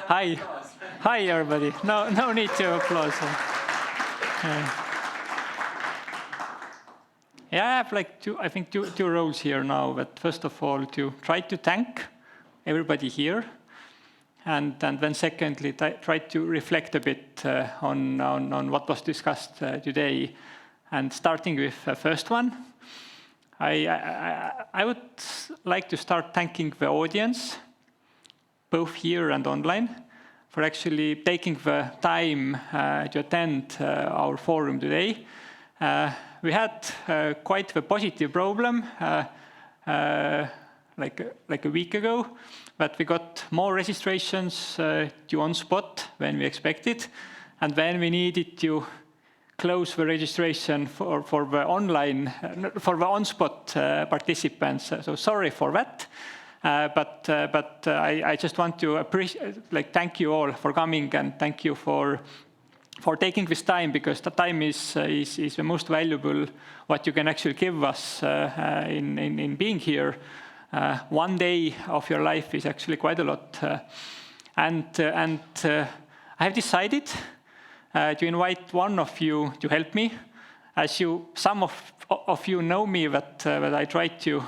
Hi. Hi, everybody. No need to applause. Yeah, I have like two roles here now. But first of all, to try to thank everybody here. And then secondly, try to reflect a bit on what was discussed today. And starting with the first one, I would like to start thanking the audience, both here and online, for actually taking the time to attend our forum today. We had quite the positive problem like a week ago, but we got more registrations due on spot than we expected, and then we needed to close the registration for the online for the on-spot participants. So sorry for that. But I just want to thank you all for coming, and thank you for taking this time, because the time is the most valuable what you can actually give us in being here. One day of your life is actually quite a lot. And I have decided to invite one of you to help me. As some of you know me, that I try to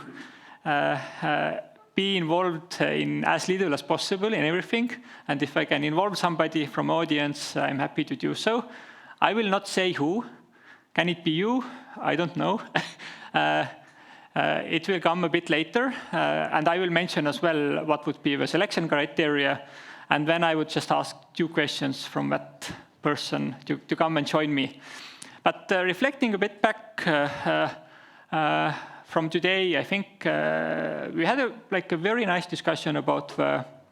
be involved in as little as possible in everything. And if I can involve somebody from audience, I'm happy to do so. I will not say who. Can it be you? I don't know. It will come a bit later. And I will mention as well what would be the selection criteria. And then I would just ask 2 questions from that person to come and join me. But reflecting a bit back from today, I think we had a very nice discussion about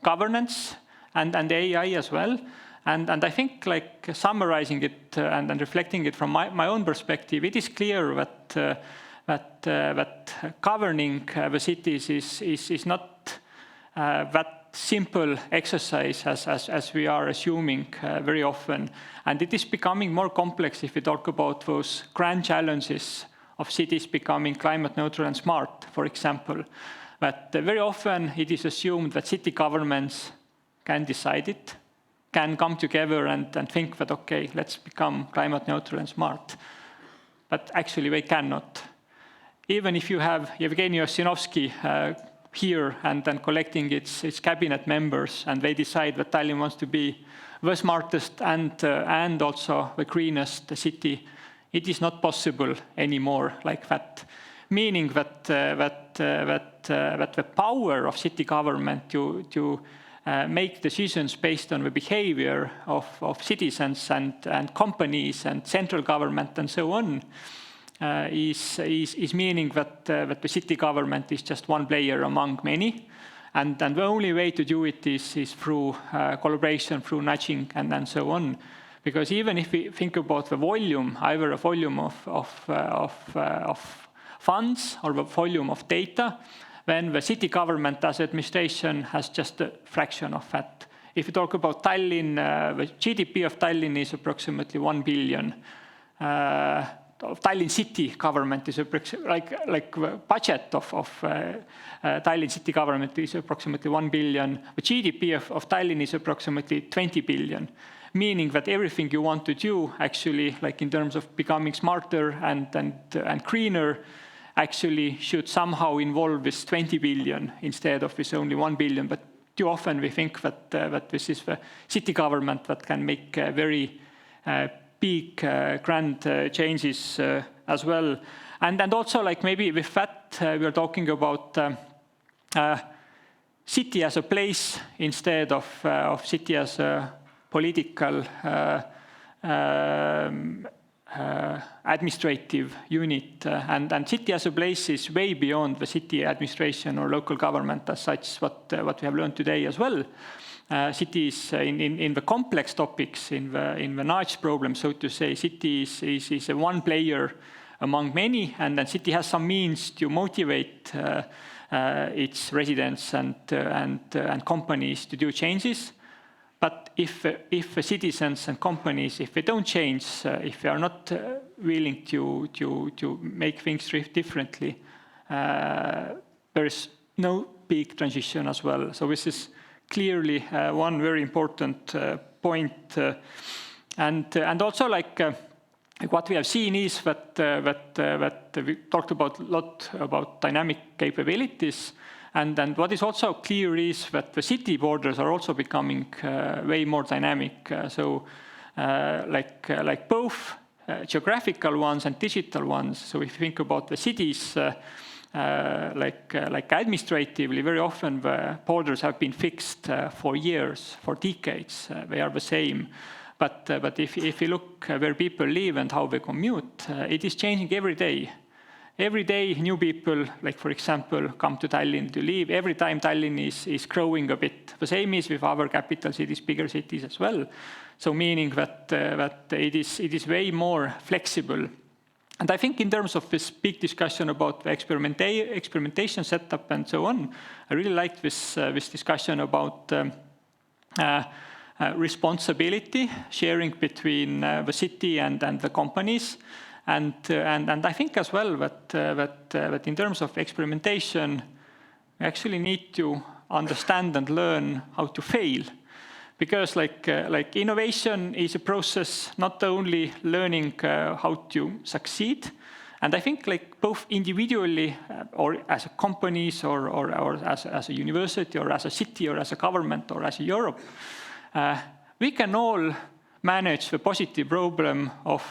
governance and AI as well. And I think summarizing it and reflecting it from my own perspective, it is clear that governing the cities is not that simple exercise as we are assuming very often. And it is becoming more complex if we talk about those grand challenges of cities becoming climate neutral and smart, for example. But very often it is assumed that city governments can decide it, can come together and think that, okay, let's become climate neutral and smart. But actually they cannot. Even if you have Yevgeny Ossinovsky here and then collecting its cabinet members, and they decide that Tallinn wants to be the smartest and also the greenest city, it is not possible anymore like that. Meaning that the power of city government to make decisions based on the behavior of citizens and companies and central government and so on is meaning that the city government is just one player among many. And the only way to do it is through collaboration, through nudging and so on. Because even if we think about the volume, either a volume of funds or the volume of data, then the city government as administration has just a fraction of that. If you talk about Tallinn, the GDP of Tallinn is approximately 1 billion. Tallinn city government is like the budget of Tallinn city government is approximately 1 billion. The GDP of Tallinn is approximately 20 billion. Meaning that everything you want to do actually, like in terms of becoming smarter and greener, actually should somehow involve this 20 billion instead of this only 1 billion. But too often we think that this is the city government that can make very big, grand changes as well. And also maybe with that, we are talking about city as a place instead of city as a political administrative unit. And city as a place is way beyond the city administration or local government as such, what we have learned today as well. Cities in the complex topics, in the large problem, so to say, city is a one player among many, and then city has some means to motivate its residents and companies to do changes. But if the citizens and companies, if they don't change, if they are not willing to make things differently, there is no big transition as well. So this is clearly one very important point. And also like what we have seen is that we talked about a lot about dynamic capabilities. And what is also clear is that the city borders are also becoming way more dynamic. So like both geographical ones and digital ones. So if you think about the cities, like administratively, very often the borders have been fixed for years, for decades. They are the same. But if you look where people live and how they commute, it is changing every day. Every day, new people, like for example, come to Tallinn to live. Every time Tallinn is growing a bit. The same is with other capital cities, bigger cities as well. So meaning that it is way more flexible. And I think in terms of this big discussion about the experimentation setup and so on, I really liked this discussion about responsibility, sharing between the city and the companies. And I think as well that in terms of experimentation, we actually need to understand and learn how to fail. Because like innovation is a process, not only learning how to succeed. And I think like both individually or as a companies or as a university or as a city or as a government or as a Europe, we can all manage the positive problem of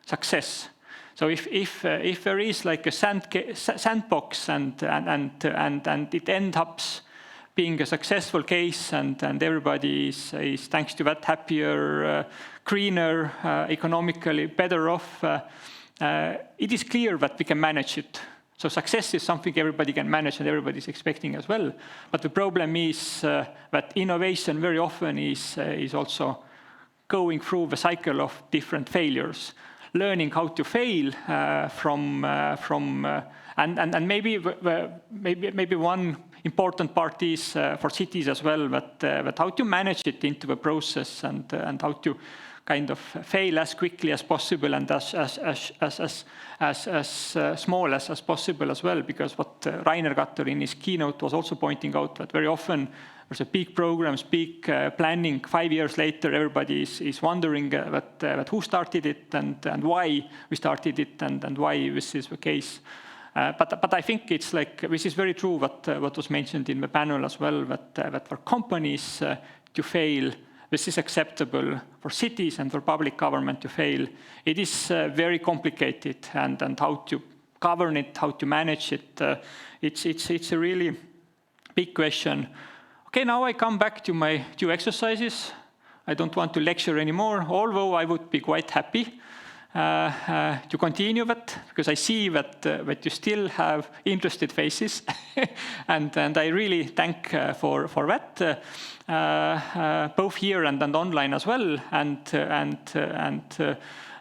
success. So if there is like a sandbox and it ends up being a successful case and everybody is thanks to that happier, greener, economically better off, it is clear that we can manage it. So success is something everybody can manage and everybody is expecting as well. But the problem is that innovation very often is also going through the cycle of different failures. Learning how to fail and maybe one important part is for cities as well that how to manage it into the process and how to kind of fail as quickly as possible and as small as possible as well, because what Rainer Katter in his keynote was also pointing out that very often there's a big programs, big planning. 5 years later, everybody is wondering that who started it and why we started it and why this is the case. But I think it's like, this is very true what was mentioned in the panel as well, that for companies to fail, this is acceptable. For cities and for public government to fail, it is very complicated and how to govern it, how to manage it. It's a really big question. Okay, now I come back to my 2 exercises. I don't want to lecture anymore, although I would be quite happy to continue that, because I see that you still have interested faces, and I really thank for that, both here and online as well.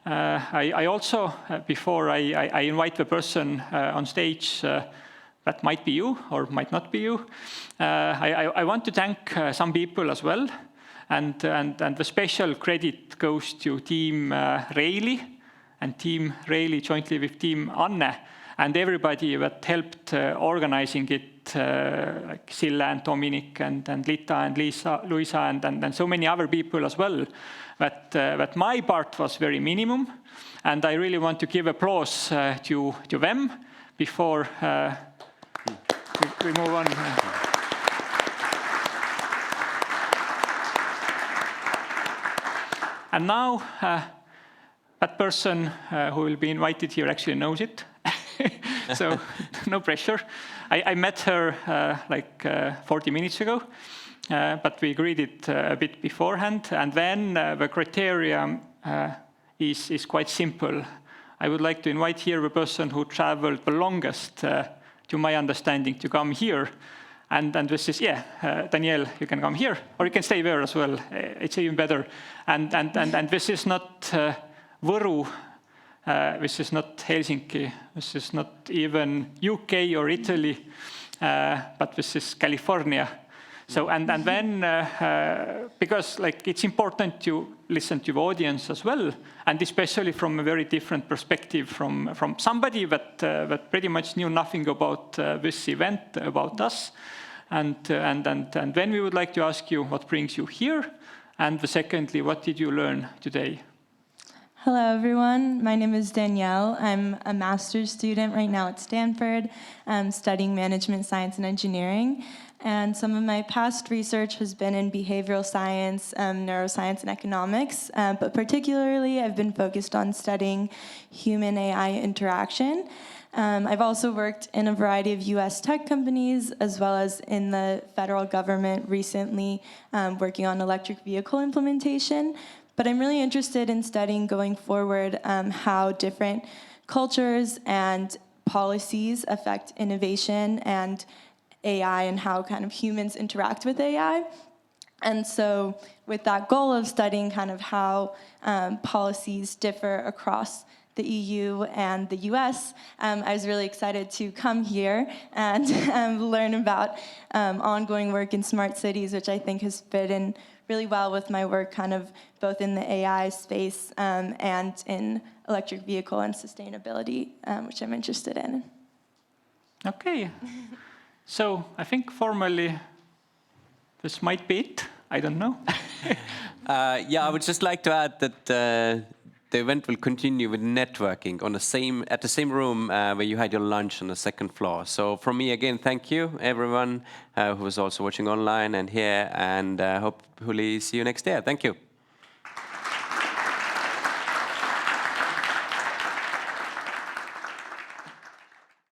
I also, before I invite the person on stage, that might be you or might not be you, I want to thank some people as well, and the special credit goes to Team Reili and Team Reili jointly with Team Anne and everybody that helped organizing it, like Sille and Dominic and Lita and Luisa and so many other people as well. That my part was very minimum, and I really want to give applause to them before we move on. And now that person who will be invited here actually knows it. So no pressure. I met her like 40 minutes ago, but we agreed it a bit beforehand. And then the criteria is quite simple. I would like to invite here the person who traveled the longest, to my understanding, to come here. And this is, Danielle, you can come here, or you can stay there as well. It's even better. And this is not Võru, this is not Helsinki, this is not even UK or Italy, but this is California. So and then because like it's important to listen to the audience as well, and especially from a very different perspective from somebody that pretty much knew nothing about this event, about us. And then we would like to ask you what brings you here. And secondly, what did you learn today? Hello, everyone. My name is Danielle. I'm a master's student right now at Stanford, studying management science and engineering. And some of my past research has been in behavioral science, neuroscience, and economics. But particularly, I've been focused on studying human-AI interaction. I've also worked in a variety of US tech companies, as well as in the federal government recently, working on electric vehicle implementation. But I'm really interested in studying going forward how different cultures and policies affect innovation and AI and how kind of humans interact with AI. And so with that goal of studying kind of how policies differ across the EU and the US, I was really excited to come here and learn about ongoing work in smart cities, which I think has fit in really well with my work kind of both in the AI space and in electric vehicle and sustainability, which I'm interested in. Okay. So I think formally this might be it. I don't know. Yeah, I would just like to add that the event will continue with networking on at the same room where you had your lunch on the second floor. So from me again, thank you everyone who was also watching online and here, and hopefully see you next year. Thank you.